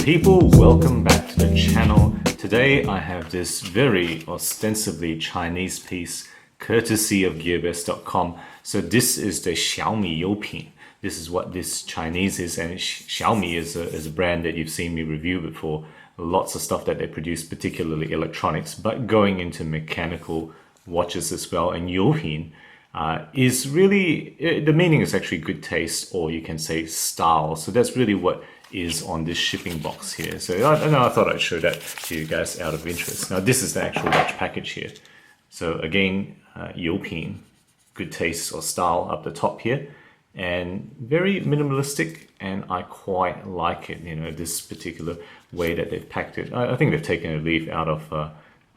people, welcome back to the channel. Today I have this very ostensibly Chinese piece courtesy of GearBest.com. So this is the Xiaomi Youpin. This is what this Chinese is, and Xiaomi is a brand that you've seen me review before. Lots of stuff that they produce, particularly electronics, but going into mechanical watches as well. And Youpin is really, the meaning is actually good taste, or you can say style. So that's really what is on this shipping box here. So I thought I'd show that to you guys out of interest. Now this is the actual watch package here. So again, Youpin, good taste or style up the top here, and very minimalistic, and I quite like it, you know, this particular way that they've packed it. I think they've taken a leaf out of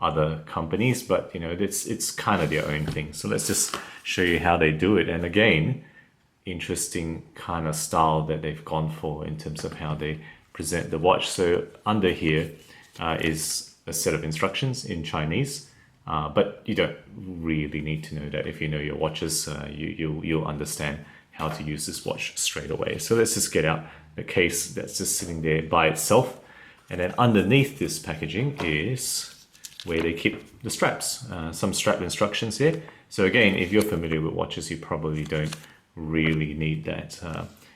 other companies, but you know, it's kind of their own thing. So let's just show you how they do it. And again, interesting kind of style that they've gone for in terms of how they present the watch. So under here is a set of instructions in Chinese, but you don't really need to know that. If you know your watches, you'll understand how to use this watch straight away. So let's just get out the case that's just sitting there by itself, and then underneath this packaging is where they keep the straps, some strap instructions here. So again, if you're familiar with watches, you probably don't really need that,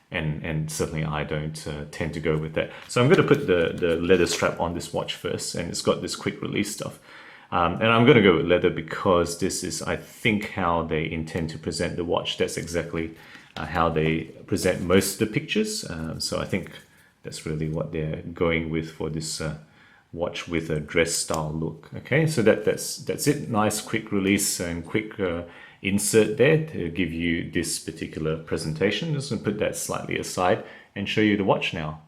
and certainly I don't tend to go with that. So I'm going to put the leather strap on this watch first, and it's got this quick release stuff, and I'm going to go with leather because this is, I think, how they intend to present the watch. That's exactly how they present most of the pictures, so I think that's really what they're going with for this watch with a dress style look. Okay, so that's it. Nice quick release and quick insert there to give you this particular presentation. Just going to put that slightly aside and show you the watch now.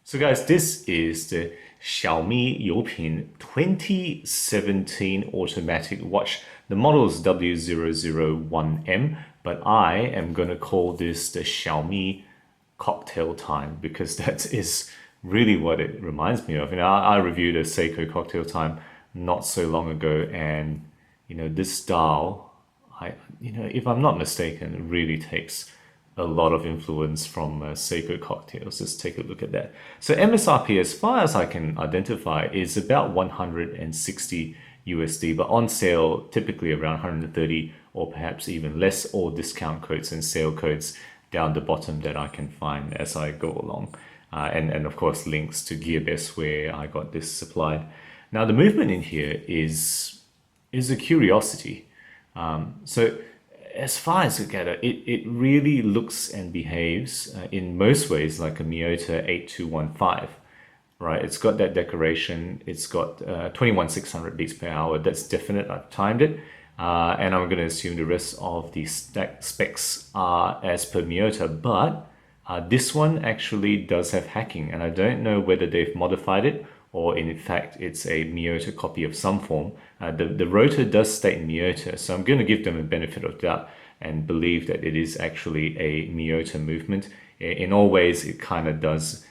So guys, this is the Xiaomi Youpin 2017 automatic watch. The model is W001M, but I am going to call this the Xiaomi Cocktail time because that is really what it reminds me of. You know, I reviewed a Seiko Cocktail time not so long ago, and you know, this style, if I'm not mistaken, it really takes a lot of influence from Seiko Cocktails. Let's take a look at that. So MSRP, as far as I can identify, is about 160 USD, but on sale typically around 130 or perhaps even less, or discount codes and sale codes down the bottom that I can find as I go along. And of course links to GearBest where I got this supplied. Now the movement in here is a curiosity. So as far as I get it really looks and behaves in most ways like a Miyota 8215, right? It's got that decoration. It's got 21,600 beats per hour. That's definite. I've timed it. And I'm going to assume the rest of the specs are as per Miyota, but this one actually does have hacking, and I don't know whether they've modified it or in fact it's a Miyota copy of some form. The rotor does state Miyota, so I'm going to give them a benefit of doubt and believe that it is actually a Miyota movement. In all ways, it kind of does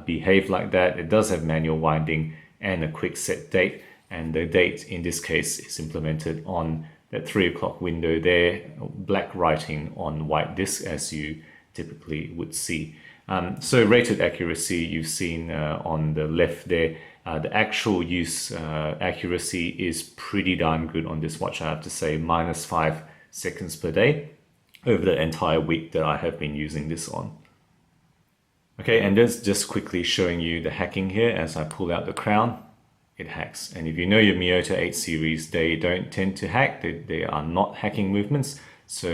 behave like that. It does have manual winding and a quick set date, and the date in this case is implemented on that 3 o'clock window there, black writing on white disk as you typically would see. So rated accuracy you've seen on the left there. The actual use accuracy is pretty darn good on this watch, I have to say, -5 seconds per day over the entire week that I have been using this on. Okay, and that's just quickly showing you the hacking here. As I pull out the crown, it hacks. And if you know your Miyota 8 series, they don't tend to hack. They are not hacking movements. So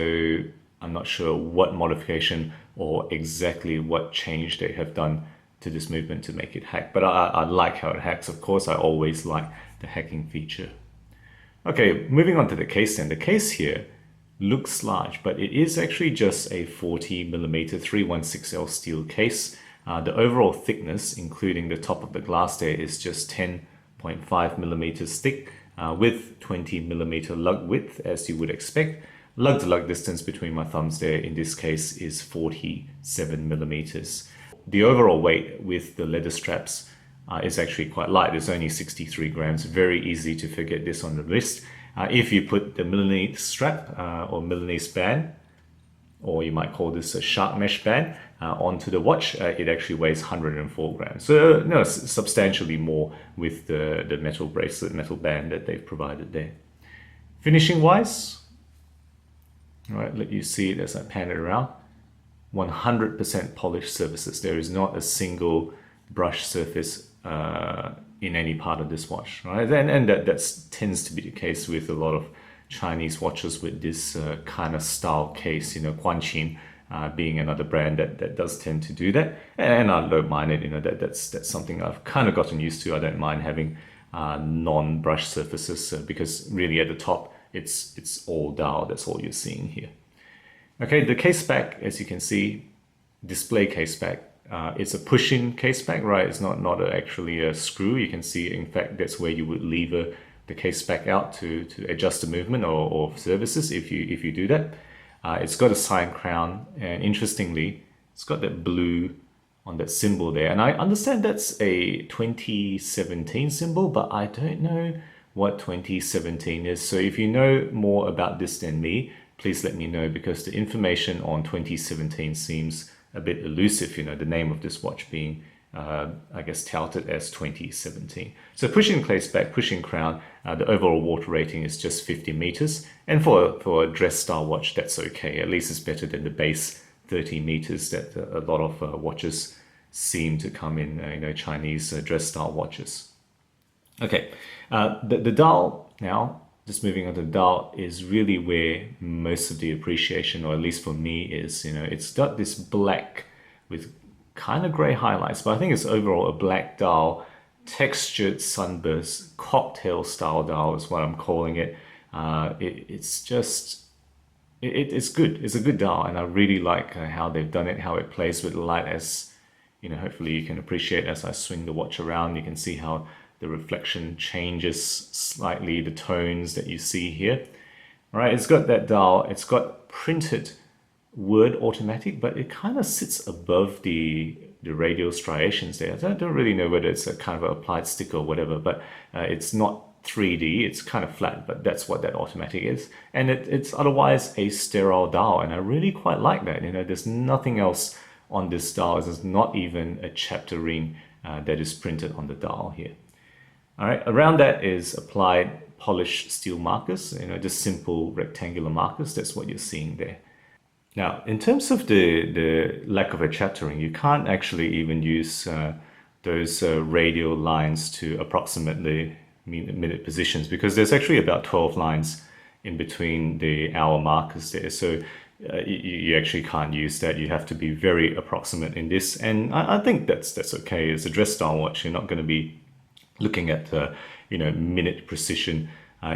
I'm not sure what modification or exactly what change they have done to this movement to make it hack. But I like how it hacks. Of course, I always like the hacking feature. Okay, moving on to the case then. The case here looks large, but it is actually just a 40mm 316L steel case. The overall thickness, including the top of the glass there, is just 10.5 millimeters thick with 20mm lug width, as you would expect. Lug to lug distance between my thumbs there in this case is 47 millimeters. The overall weight with the leather straps is actually quite light. It's only 63 grams. Very easy to forget this on the wrist. If you put the Milanese strap or Milanese band or you might call this a shark mesh band, onto the watch. It actually weighs 104 grams. So no, substantially more with the metal bracelet, metal band that they've provided there. Finishing wise, all right, let you see it as I pan it around. 100% polished surfaces. There is not a single brush surface in any part of this watch, right? And that tends to be the case with a lot of Chinese watches with this kind of style case, you know, Guanqin being another brand that does tend to do that, and I don't mind it. You know, that's something I've kind of gotten used to. I don't mind having non-brush surfaces because really at the top it's all dial. That's all you're seeing here. Okay, the case back, as you can see, display case back. It's a push-in case back, right? It's not actually a screw. You can see, in fact, that's where you would lever the case back out to adjust the movement or services if you do that. It's got a sign crown, and interestingly, it's got that blue on that symbol there. And I understand that's a 2017 symbol, but I don't know what 2017 is. So if you know more about this than me, please let me know, because the information on 2017 seems a bit elusive, you know, the name of this watch being, I guess, touted as 2017. So pushing case back, pushing crown, the overall water rating is just 50 meters. And for a dress style watch, that's okay. At least it's better than the base 30 meters that a lot of watches seem to come in, you know, Chinese dress style watches. Okay, the dial now, just moving on to the dial, is really where most of the appreciation, or at least for me, is. You know, it's got this black with kind of gray highlights, but I think it's overall a black dial, textured sunburst, cocktail style dial is what I'm calling it. It's just, it's good. It's a good dial, and I really like how they've done it, how it plays with light. As you know, hopefully you can appreciate as I swing the watch around, you can see how the reflection changes slightly, the tones that you see here. All right, it's got that dial, it's got printed word automatic, but it kind of sits above the radial striations there. I don't really know whether it's a kind of applied stick or whatever, but it's not 3D, it's kind of flat, but that's what that automatic is. And it's otherwise a sterile dial, and I really quite like that. You know, there's nothing else on this dial. There's not even a chapter ring that is printed on the dial here. All right, around that is applied polished steel markers, you know, just simple rectangular markers. That's what you're seeing there. Now, in terms of the lack of a chapter ring, you can't actually even use those radial lines to approximate the minute positions, because there's actually about 12 lines in between the hour markers there. So you actually can't use that. You have to be very approximate in this, and I think that's okay. As a dress style watch, you're not going to be looking at you know, minute precision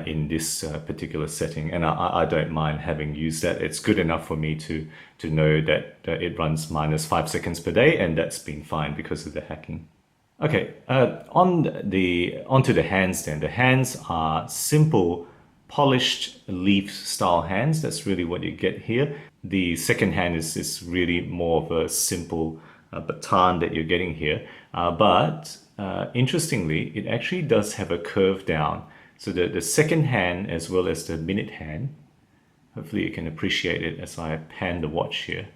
in this particular setting, and I don't mind having used that. It's good enough for me to know that it runs -5 seconds per day, and that's been fine because of the hacking. Okay, onto the hands then. The hands are simple polished leaf style hands. That's really what you get here. The second hand is really more of a simple baton that you're getting here, but interestingly, it actually does have a curve down. So the second hand as well as the minute hand, hopefully you can appreciate it as I pan the watch here,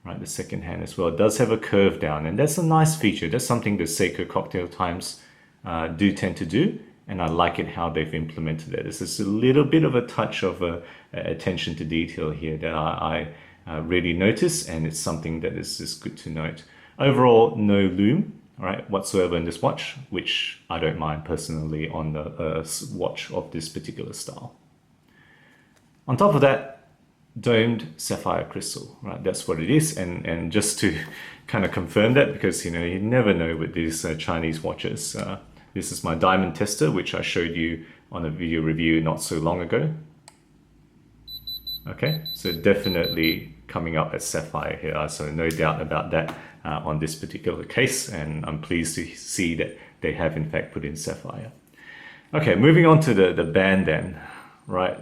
right? The second hand as well does have a curve down, and that's a nice feature. That's something the Seiko Cocktail times do tend to do, and I like it how they've implemented that. This is a little bit of a touch of attention to detail here that I really notice, and it's something that is good to note. Overall, no loom, all right, whatsoever in this watch, which I don't mind personally on the watch of this particular style. On top of that, domed sapphire crystal, right? That's what it is, and just to kind of confirm that, because you know, you never know with these Chinese watches. This is my diamond tester, which I showed you on a video review not so long ago. Okay, so definitely coming up as sapphire here, so no doubt about that on this particular case, and I'm pleased to see that they have in fact put in sapphire. Okay, moving on to the band then, right?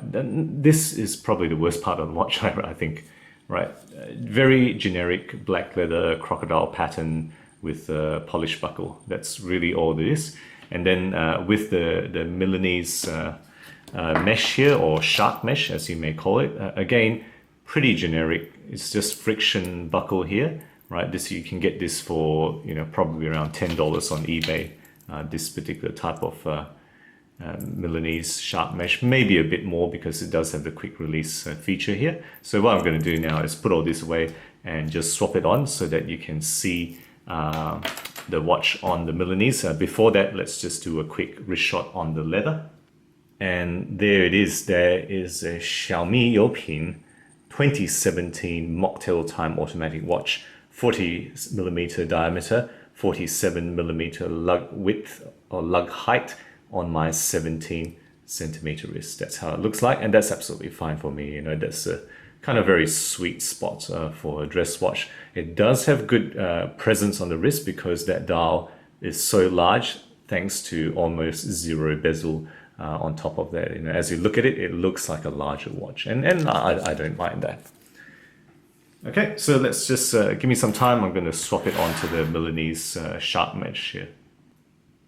This is probably the worst part of the watch, I think, right? Very generic black leather crocodile pattern with a polished buckle. That's really all it is. And then with the Milanese mesh here, or shark mesh as you may call it, again, pretty generic. It's just friction buckle here, right? This, you can get this for, you know, probably around $10 on eBay. This particular type of Milanese sharp mesh, maybe a bit more because it does have the quick release feature here. So what I'm going to do now is put all this away and just swap it on so that you can see the watch on the Milanese. Before that, let's just do a quick wrist shot on the leather. And there it is. There is a Xiaomi Youpin 2017 Mocktail time automatic watch, 40mm diameter, 47mm lug width or lug height on my 17cm wrist. That's how it looks like, and that's absolutely fine for me. You know, that's a kind of very sweet spot for a dress watch. It does have good presence on the wrist because that dial is so large, thanks to almost zero bezel on top of that. You know, as you look at it, it looks like a larger watch, and I don't mind that. Okay, so let's just give me some time. I'm going to swap it onto the Milanese sharp mesh here.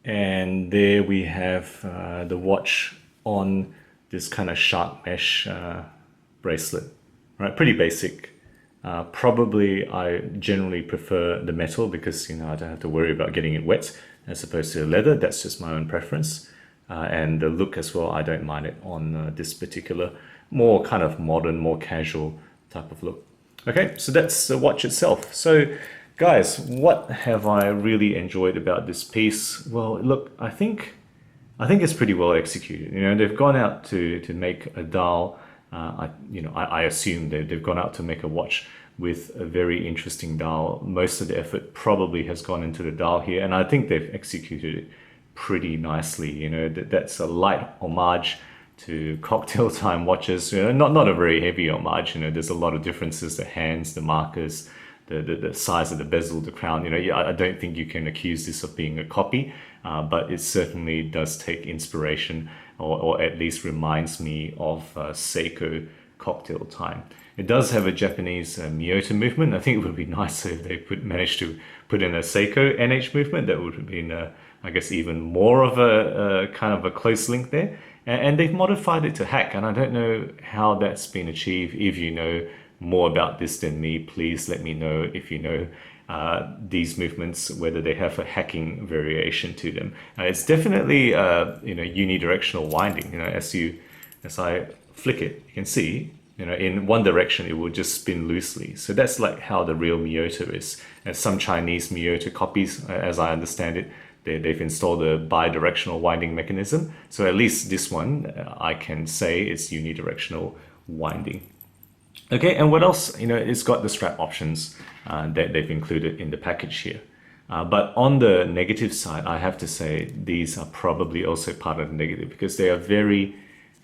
And there we have the watch on this kind of sharp mesh bracelet, right? Pretty basic. Probably I generally prefer the metal because, you know, I don't have to worry about getting it wet as opposed to leather. That's just my own preference. And the look as well, I don't mind it on this particular more kind of modern, more casual type of look. Okay, so that's the watch itself. So guys, what have I really enjoyed about this piece? Well, look, I think it's pretty well executed. You know, they've gone out to make a dial. I assume they've gone out to make a watch with a very interesting dial. Most of the effort probably has gone into the dial here, and I think they've executed it pretty nicely. You know, that's a light homage to cocktail time watches. You know, not a very heavy homage. You know, there's a lot of differences: the hands, the markers, the size of the bezel, the crown. You know, I don't think you can accuse this of being a copy, but it certainly does take inspiration, or at least reminds me of Seiko Cocktail time. It does have a Japanese Miyota movement. I think it would be nicer if they managed to put in a Seiko NH movement. That would have been, I guess, even more of a kind of a close link there. And they've modified it to hack, and I don't know how that's been achieved. If you know more about this than me, please let me know if you know these movements, whether they have a hacking variation to them. It's definitely unidirectional winding. You know, as I flick it, you can see, you know, in one direction it will just spin loosely. So that's like how the real Miyota is. And some Chinese Miyota copies, as I understand it, they've installed a bi-directional winding mechanism. So at least this one, I can say it's unidirectional winding. Okay, and what else? You know, it's got the strap options that they've included in the package here. But on the negative side, I have to say these are probably also part of the negative because they are very,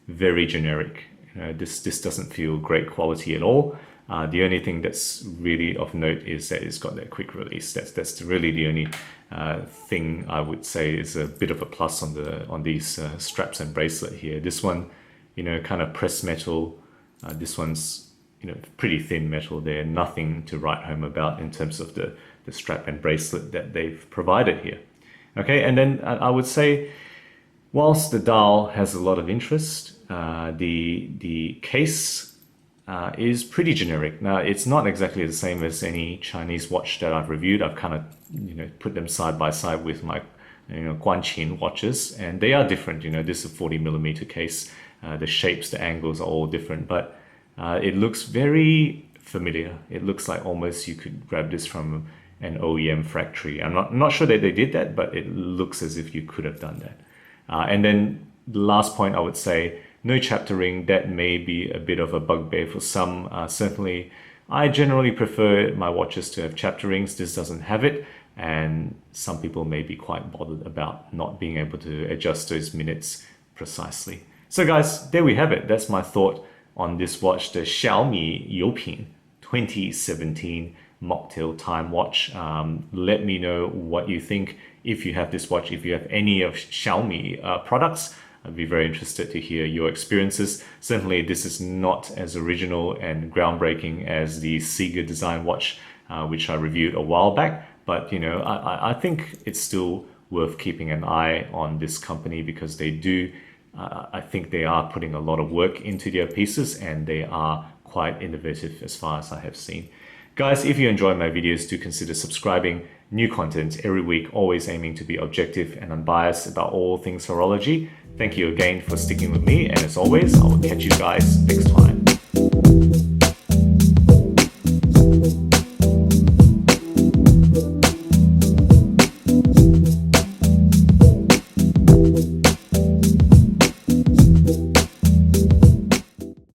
very generic. You know, this doesn't feel great quality at all. The only thing that's really of note is that it's got that quick release. That's really the only thing I would say is a bit of a plus on these straps and bracelet here. This one, you know, kind of pressed metal. This one's, you know, pretty thin metal there. Nothing to write home about in terms of the strap and bracelet that they've provided here. Okay, and then I would say, whilst the dial has a lot of interest, the case is pretty generic. Now, it's not exactly the same as any Chinese watch that I've reviewed. I've kind of, you know, put them side by side with my, you know, Guanqin watches, and they are different. You know, this is a 40mm case. The shapes, the angles are all different, but it looks very familiar. It looks like almost you could grab this from an OEM factory. I'm not sure that they did that, but it looks as if you could have done that. And then the last point I would say, no chapter ring. That may be a bit of a bugbear for some. Certainly, I generally prefer my watches to have chapter rings. This doesn't have it, and some people may be quite bothered about not being able to adjust those minutes precisely. So guys, there we have it. That's my thought on this watch, the Xiaomi Youpin 2017 Mocktail time watch. Let me know what you think if you have this watch, if you have any of Xiaomi products. I'd be very interested to hear your experiences. Certainly this is not as original and groundbreaking as the Seiko design watch, which I reviewed a while back, but you know, I think it's still worth keeping an eye on this company because they do, I think they are putting a lot of work into their pieces, and they are quite innovative as far as I have seen. Guys, if you enjoy my videos, do consider subscribing. New content every week, always aiming to be objective and unbiased about all things horology. Thank you again for sticking with me, and as always, I will catch you guys next time.